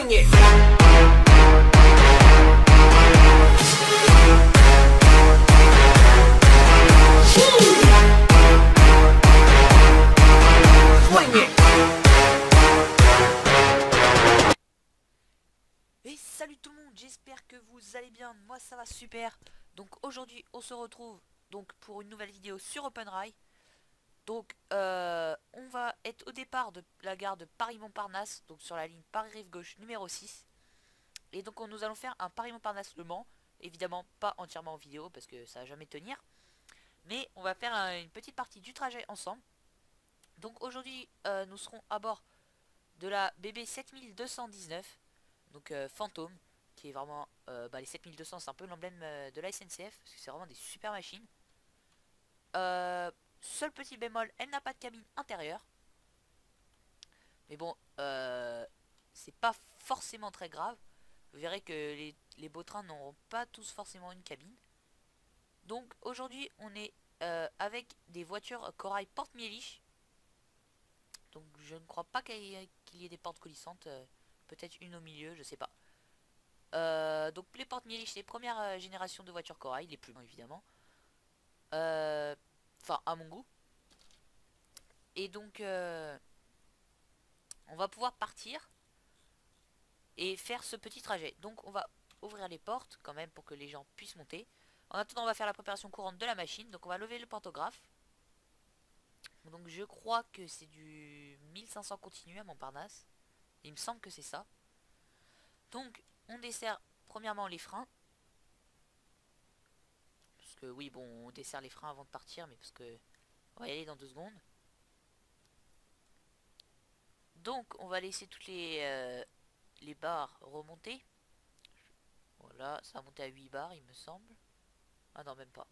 Swing it. Swing it. Et salut tout le monde, j'espère que vous allez bien, moi ça va super. Donc aujourd'hui on se retrouve donc pour une nouvelle vidéo sur OpenRail. Donc on va être au départ de la gare de Paris-Montparnasse, donc sur la ligne Paris-Rive-Gauche numéro 6. Et donc nous allons faire un Paris-Montparnasse Le Mans. Évidemment pas entièrement en vidéo parce que ça va jamais tenir. Mais on va faire une petite partie du trajet ensemble. Donc aujourd'hui nous serons à bord de la BB 7219. Donc Fantôme, qui est vraiment les 7200, c'est un peu l'emblème de la SNCF parce que c'est vraiment des super machines. Seul petit bémol, elle n'a pas de cabine intérieure, mais bon, c'est pas forcément très grave. Vous verrez que les beaux trains n'auront pas tous forcément une cabine. Donc aujourd'hui on est avec des voitures Corail porte-mielich. Donc je ne crois pas qu'il y ait des portes coulissantes, peut-être une au milieu, je sais pas. Donc les porte-mielich, les premières générations de voitures Corail, les plus loin évidemment. Enfin à mon goût. Et donc on va pouvoir partir et faire ce petit trajet. Donc on va ouvrir les portes quand même pour que les gens puissent monter. En attendant on va faire la préparation courante de la machine. Donc on va lever le pantographe. Donc je crois que c'est du 1500 continu à Montparnasse. Il me semble que c'est ça. Donc on dessert premièrement les freins. Parce que oui bon on dessert les freins avant de partir. Mais parce que on va y aller dans 2 secondes. Donc on va laisser toutes les barres remonter. Voilà, ça a monté à 8 barres il me semble. Ah non même pas.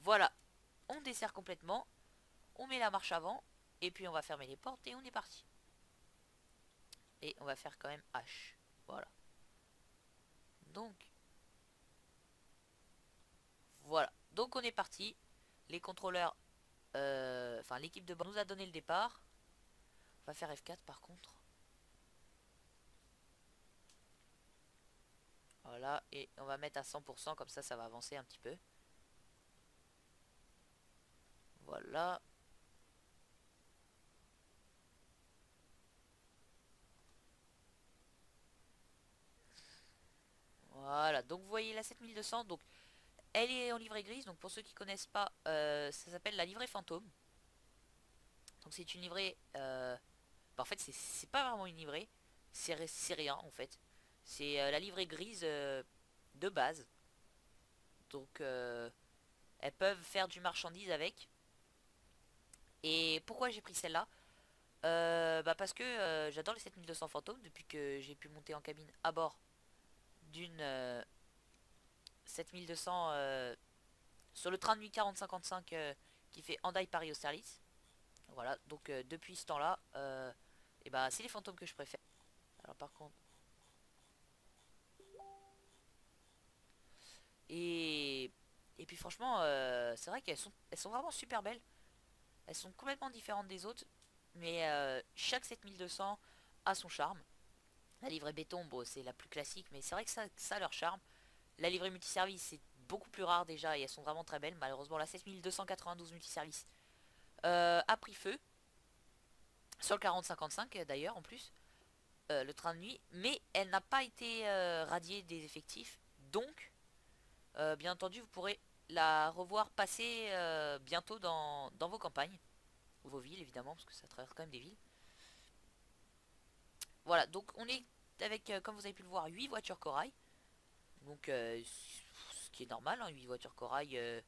Voilà, on dessert complètement. On met la marche avant. Et puis on va fermer les portes et on est parti. Et on va faire quand même H. Voilà. Donc voilà. Donc on est parti. Les contrôleurs, enfin l'équipe de bord nous a donné le départ. On va faire F4 par contre. Voilà, et on va mettre à 100%, comme ça va avancer un petit peu. Voilà. Voilà, donc vous voyez la 7200, donc elle est en livrée grise, donc pour ceux qui connaissent pas, ça s'appelle la livrée fantôme. Donc c'est une livrée, en fait c'est pas vraiment une livrée, c'est rien en fait. C'est la livrée grise de base. Donc elles peuvent faire du marchandise avec. Et pourquoi j'ai pris celle-là? Parce que j'adore les 7200 fantômes depuis que j'ai pu monter en cabine à bord d'une 7200 sur le train de nuit 4055 qui fait Hendaye Paris-Austerlitz. Voilà, donc depuis ce temps-là, c'est les fantômes que je préfère. Alors par contre... Et puis franchement, c'est vrai qu'elles sont vraiment super belles. Elles sont complètement différentes des autres. Mais chaque 7200 a son charme. La livrée béton, bon, c'est la plus classique, mais c'est vrai que ça a leur charme. La livrée multiservice, c'est beaucoup plus rare déjà et elles sont vraiment très belles. Malheureusement, la 7292 multiservice a pris feu. Sur le 4055 d'ailleurs, en plus. Le train de nuit. Mais elle n'a pas été radiée des effectifs. Donc, bien entendu, vous pourrez la revoir passer bientôt dans vos campagnes. Ou vos villes, évidemment, parce que ça traverse quand même des villes. Voilà, donc on est avec, comme vous avez pu le voir, 8 voitures Corail. Donc, ce qui est normal, hein, 8 voitures Corail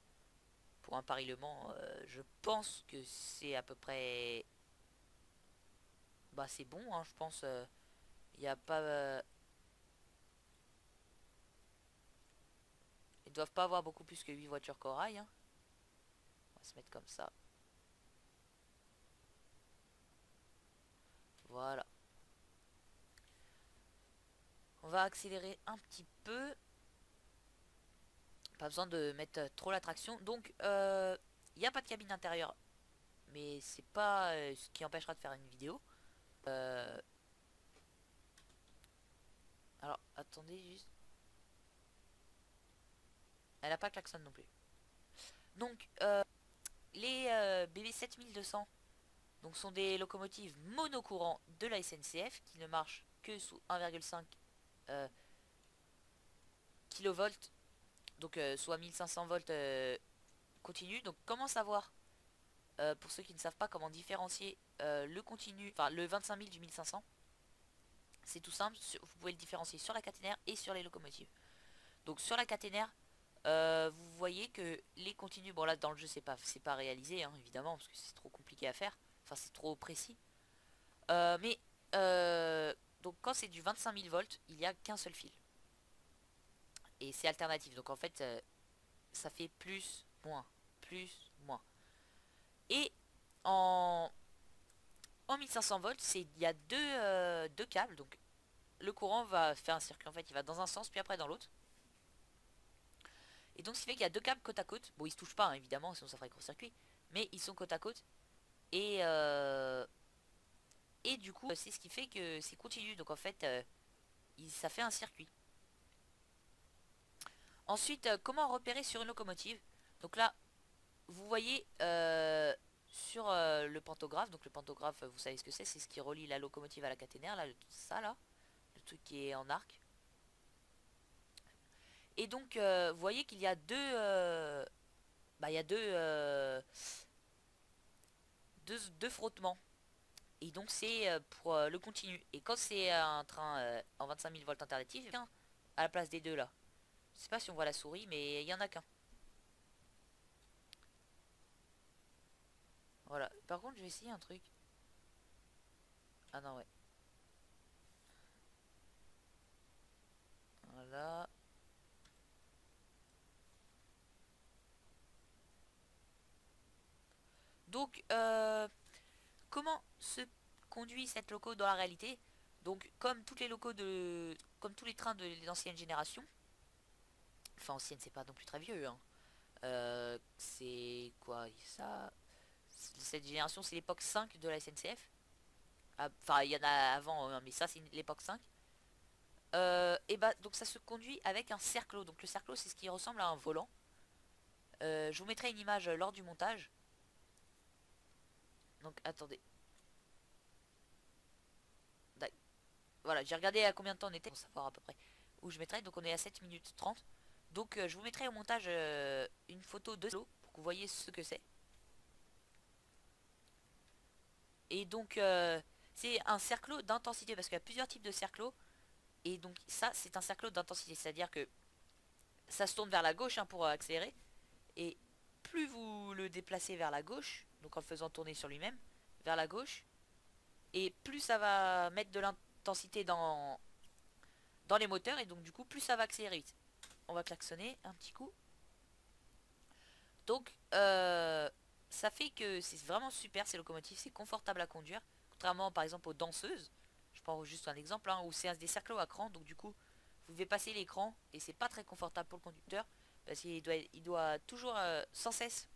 pour un Paris-Le Mans. Je pense que c'est à peu près... c'est bon, hein, je pense. Il n'y a pas... Ils doivent pas avoir beaucoup plus que 8 voitures Corail. Hein. On va se mettre comme ça. Voilà. On va accélérer un petit peu. Pas besoin de mettre trop la traction. Donc, il n'y a pas de cabine intérieure. Mais c'est pas ce qui empêchera de faire une vidéo. attendez juste. Elle a pas klaxon non plus. Donc, les BB 7200 donc, sont des locomotives monocourant de la SNCF qui ne marchent que sous 1,5 kV, donc soit 1500 volts continu. Donc, comment savoir, pour ceux qui ne savent pas comment différencier le continu, enfin le 25 000 du 1500? C'est tout simple, vous pouvez le différencier sur la caténaire et sur les locomotives. Donc sur la caténaire, vous voyez que les continus, bon là dans le jeu c'est pas réalisé hein, évidemment parce que c'est trop compliqué à faire, enfin c'est trop précis. Mais donc quand c'est du 25 000 volts, il n'y a qu'un seul fil. Et c'est alternatif, donc en fait ça fait plus, moins, plus, moins. Et en, en 1500 volts, il y a deux câbles, donc le courant va faire un circuit en fait, il va dans un sens puis après dans l'autre. Et donc ce qui fait qu'il y a deux câbles côte à côte. Bon, ils se touchent pas hein, évidemment, sinon ça ferait court-circuit. Mais ils sont côte à côte. Et du coup, c'est ce qui fait que c'est continu. Donc en fait, ça fait un circuit. Ensuite, comment repérer sur une locomotive? Donc là, vous voyez sur le pantographe. Donc le pantographe, vous savez ce que c'est ce qui relie la locomotive à la caténaire. Là, ça là, le truc qui est en arc. Et donc, vous voyez qu'il y a il y a deux frottements. Et donc c'est pour le continu. Et quand c'est un train en 25 000 volts alternatif, il y en a à la place des deux là. Je sais pas si on voit la souris, mais il y en a qu'un. Voilà. Par contre, je vais essayer un truc. Ah non, ouais. Voilà. Donc, comment se conduit cette loco dans la réalité? Donc, comme tous les locaux comme tous les trains de l'ancienne génération. Enfin, ancienne, c'est pas non plus très vieux, hein. C'est quoi ça? Cette génération, c'est l'époque 5 de la SNCF. Enfin, il y en a avant, hein, mais ça, c'est l'époque 5. Et bah, donc ça se conduit avec un cerclo. Donc le cerclo, c'est ce qui ressemble à un volant. Je vous mettrai une image lors du montage. Donc, attendez. Voilà, j'ai regardé à combien de temps on était pour savoir à peu près où je mettrai. Donc, on est à 7 minutes 30. Donc, je vous mettrai au montage une photo de cerclo pour que vous voyez ce que c'est. Et donc, c'est un cerclo d'intensité parce qu'il y a plusieurs types de cerclos. Et donc ça c'est un cerclo d'intensité, c'est-à-dire que ça se tourne vers la gauche hein, pour accélérer. Et plus vous le déplacez vers la gauche, donc en le faisant tourner sur lui-même, vers la gauche, et plus ça va mettre de l'intensité dans les moteurs, et donc du coup plus ça va accélérer vite. On va klaxonner un petit coup. Donc ça fait que c'est vraiment super ces locomotives, c'est confortable à conduire, contrairement par exemple aux danseuses. Je prends juste un exemple hein, où c'est des cerclos à cran, donc du coup vous devez passer l'écran et c'est pas très confortable pour le conducteur parce qu'il doit toujours sans cesse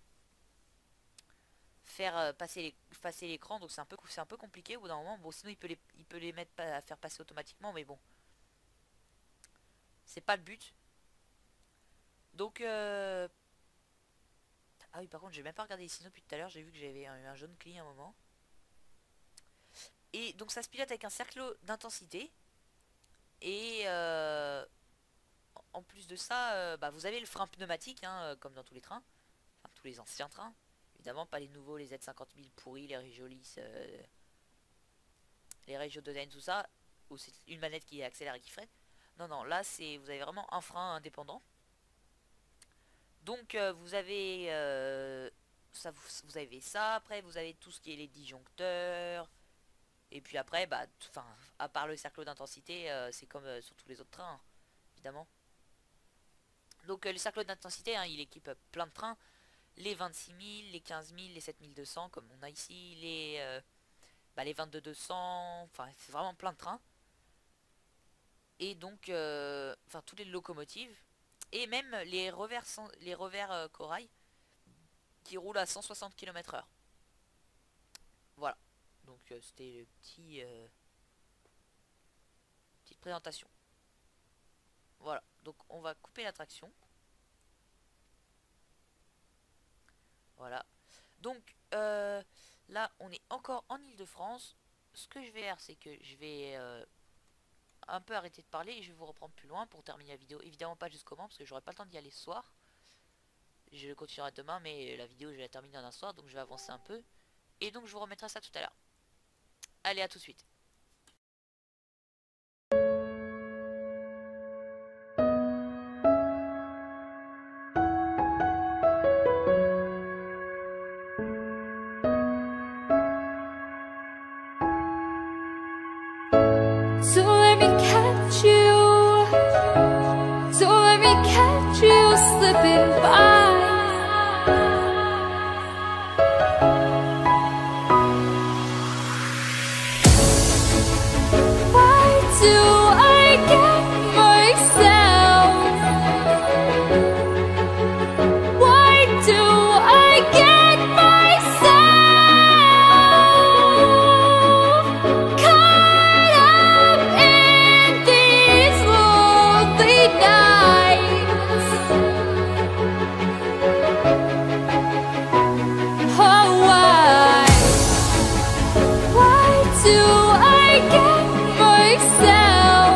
faire passer l'écran, donc c'est un peu compliqué au bout d'un moment. Bon, sinon il peut les mettre à faire passer automatiquement, mais bon, c'est pas le but. Donc ah oui, par contre, j'ai même pas regardé les signaux depuis tout à l'heure, j'ai vu que j'avais un jaune client à un moment. Et donc ça se pilote avec un cerclo d'intensité. Et en plus de ça, bah, vous avez le frein pneumatique, hein, comme dans tous les trains. Enfin, tous les anciens trains. Évidemment, pas les nouveaux, les Z50 000 pourris, les Regiolis, les Regio 2N, tout ça. Où c'est une manette qui accélère et qui freine. Non, non, là, vous avez vraiment un frein indépendant. Donc, vous avez ça. Après, vous avez tout ce qui est les disjoncteurs. Et puis après, bah, enfin, à part le cercle d'intensité, c'est comme sur tous les autres trains, hein, évidemment. Donc le cercle d'intensité, hein, il équipe plein de trains. Les 26 000, les 15 000, les 7 200, comme on a ici, les 22 200, enfin c'est vraiment plein de trains. Et donc, enfin toutes les locomotives. Et même les revers corail qui roulent à 160 km/h. Voilà. Donc c'était petite présentation. Voilà, donc on va couper l'attraction. Voilà. Donc là, on est encore en Île-de-France. Ce que je vais faire, c'est que je vais un peu arrêter de parler et je vais vous reprendre plus loin pour terminer la vidéo. Évidemment pas jusqu'au moment parce que j'aurai pas le temps d'y aller ce soir. Je continuerai demain, mais la vidéo je vais la terminer en un soir, donc je vais avancer un peu. Et donc je vous remettrai ça tout à l'heure. Allez, à tout de suite. So let me catch you, so let me catch you slipping by. Why do I get myself? Why do I get myself caught up in these lonely nights? Oh, why do I get myself?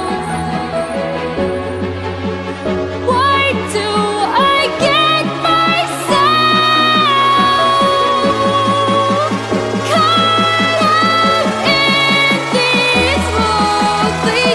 Why do I get myself caught up in these lonely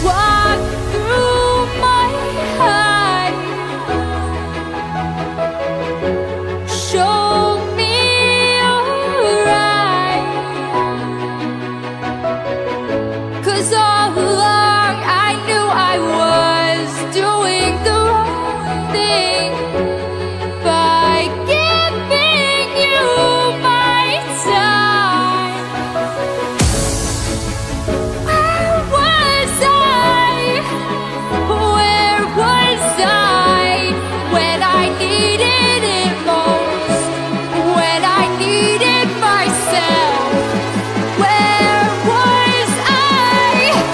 walk through my heart. Show me your eyes. 'Cause all along I knew I was doing the wrong thing by giving you my time. Where was I? Where was I when I needed it most? When I needed myself? Where was I?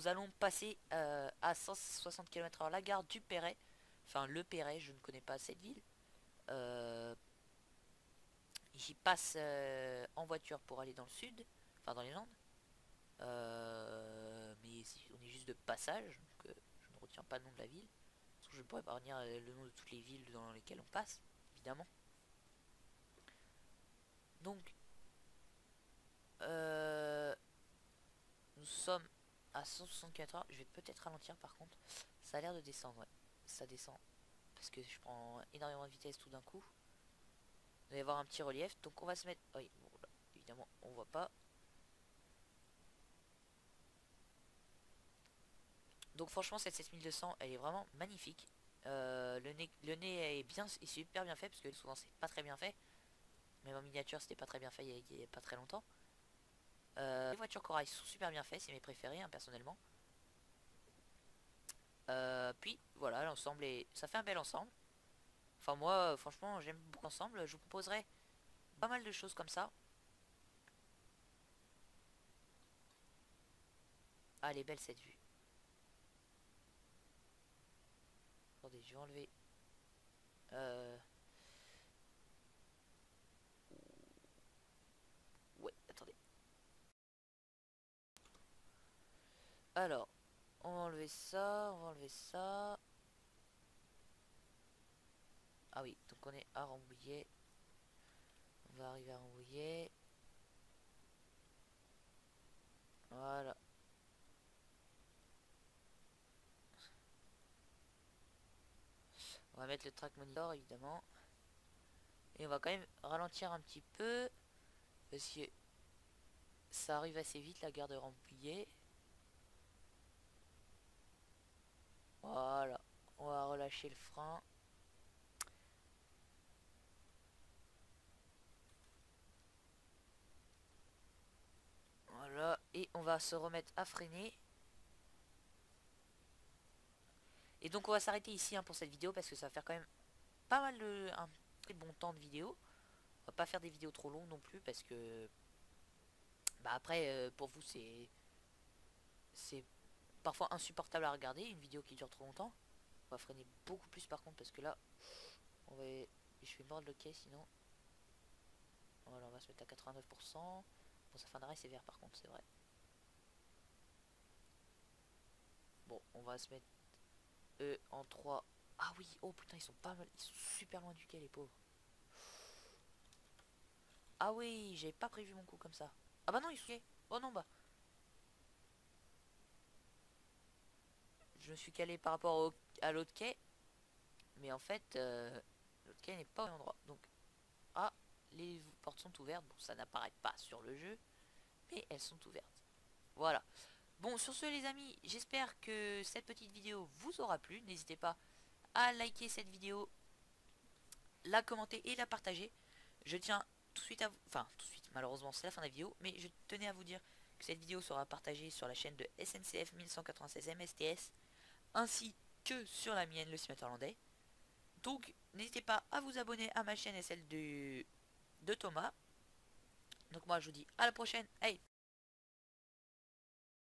nous allons passer à 160 km/h la gare du Perret. Enfin, le Perret, je ne connais pas cette ville. J'y passe en voiture pour aller dans le sud, enfin dans les Landes. Mais on est juste de passage, donc je ne retiens pas le nom de la ville. Parce que je pourrais pas retenir le nom de toutes les villes dans lesquelles on passe, évidemment. Donc, nous sommes à 160 km/h. Je vais peut-être ralentir par contre. Ça a l'air de descendre, ouais. Ça descend. Parce que je prends énormément de vitesse tout d'un coup. Il va y avoir un petit relief. Donc on va se mettre... Oui, bon, là, évidemment, on voit pas. Donc franchement, cette 7200, elle est vraiment magnifique. Le nez est super bien fait. Parce que souvent, c'est pas très bien fait. Même en miniature, c'était pas très bien fait il y a pas très longtemps. Les voitures corail sont super bien faites. C'est mes préférés, hein, personnellement. Puis voilà, l'ensemble est... ça fait un bel ensemble. Enfin moi, franchement, j'aime beaucoup l'ensemble. Je vous proposerai pas mal de choses comme ça. Ah, elle est belle cette vue. Attendez, je vais enlever. Ouais, attendez. Alors, on va enlever ça, on va enlever ça. Ah oui, donc on est à Rambouillet. On va arriver à Rambouillet. Voilà. On va mettre le track monitor évidemment. Et on va quand même ralentir un petit peu. Parce que ça arrive assez vite la gare de Rambouillet. Voilà. On va relâcher le frein. Voilà. Et on va se remettre à freiner. Et donc on va s'arrêter ici, hein, pour cette vidéo. Parce que ça va faire quand même pas mal de... un très bon temps de vidéo. On va pas faire des vidéos trop longues non plus. Parce que... Bah après, pour vous c'est parfois insupportable à regarder. Une vidéo qui dure trop longtemps. On va freiner beaucoup plus par contre. Parce que là... on va... je vais mordre le quai sinon. Voilà, on va se mettre à 89%. Bon, sa fin d'arrêt c'est vert par contre, c'est vrai. Bon, on va se mettre en 3. Ah oui, oh putain, ils sont pas mal. Ils sont super loin du quai, les pauvres. Ah oui, j'avais pas prévu mon coup comme ça. Ah bah non, ils sont... oh non, bah. Je me suis calé par rapport à l'autre quai. Mais en fait, l'autre quai n'est pas au même endroit. Donc, ah, les portes sont ouvertes. Bon, ça n'apparaît pas sur le jeu. Mais elles sont ouvertes. Voilà. Bon, sur ce les amis, j'espère que cette petite vidéo vous aura plu. N'hésitez pas à liker cette vidéo, la commenter et la partager. Je tiens tout de suite à vous... enfin, tout de suite, malheureusement c'est la fin de la vidéo. Mais je tenais à vous dire que cette vidéo sera partagée sur la chaîne de SNCF 1196 MSTS. Ainsi que sur la mienne, le simulateur landais. Donc, n'hésitez pas à vous abonner à ma chaîne et celle de Thomas. Donc moi, je vous dis à la prochaine. Hey,